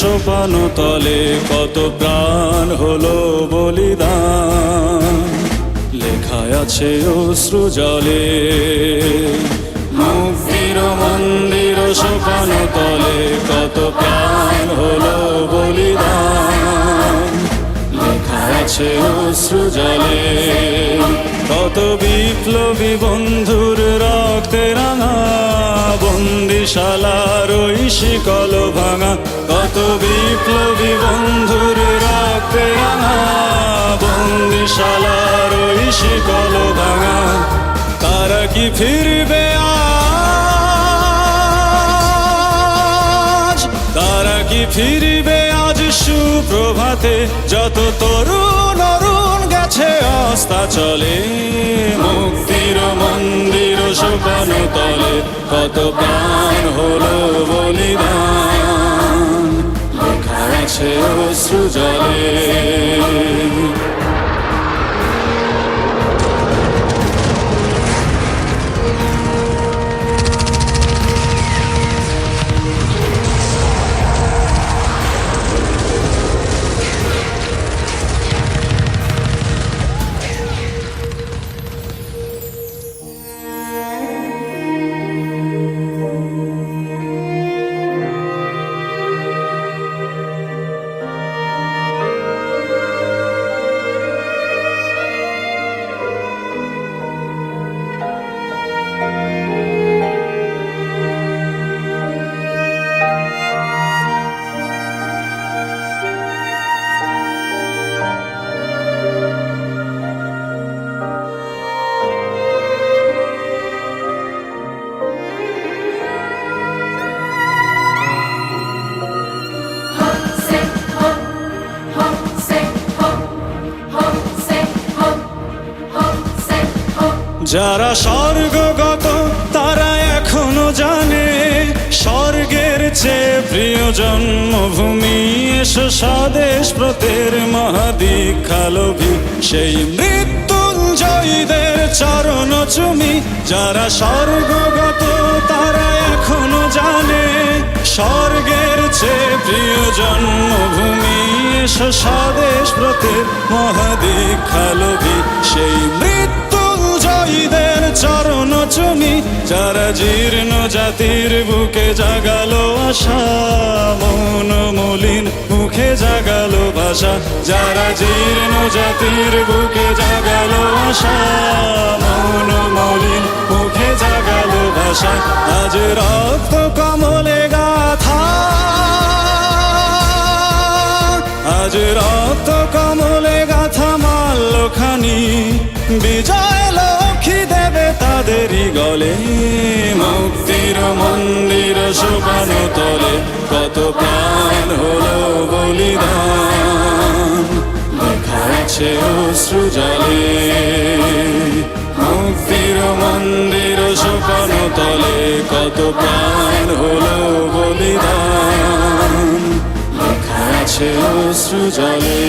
সোপান তলে কত প্রাণ হলো বলিদান, লেখায় আছে অশ্রু জলে। মুক্তির মন্দির সোপান তলে কত প্রাণ হলো বলিদান, লেখায় আছে অশ্রু জলে। কত বিপ্লবী বন্ধুর রক্তে রাঙা বন্দিশালার ওই শিকল ভাঙা, কত বিপ্লবী বন্ধুর রক্তে রাঙা বন্দিশালার ওই শিকল ভাঙা। তারা কি ফিরবে আজ, তারা কি ফিরবে আজ সুপ্রভাতে, যত তরুণ অরুণ গেছে অস্তাচলে। মুক্তির মন্দির সোপান তলে কত প্রাণ হলো বলিদান, লেখা আছে অশ্রু জলে। যারা স্বর্গগত তারা এখনো জানে, স্বর্গের চেয়ে প্রিয় জন্মভূমি। এসো স্বদেশ ব্রতের মহাদীক্ষালোভী, সেই মৃত্যুঞ্জয়ীদের চরণ চুমি। যারা স্বর্গগত তারা এখনো জানে, স্বর্গের চেয়ে প্রিয় জন্মভূমি। এসো স্বদেশ ব্রতের মহাদীক্ষালোভী, সেই মৃত্যুঞ্জয়ীদের চরণ চুমি। যারা জীর্ণ জাতির বুকে জাগালো আশা, মন মলিন মুখে জাগালো ভাষা। যারা জীর্ণ জাতির বুকে জাগালো আশা, মন মলিন মুখে জাগালো ভাষা। আজ রক্ত কমলে গাথা, আজ রক্ত কমলে গাথা মাল্যখানি, বিজয় লক্ষ্মী দেবে তাদেরই গলে। মুক্তির মন্দির সোপান তলে কত প্রাণ হলো বলিদান, লেখা আছে অশ্রু জলে। মুক্তির মন্দির সোপান তলে কত প্রাণ হলো বলিদান, লেখা আছে অশ্রু জলে।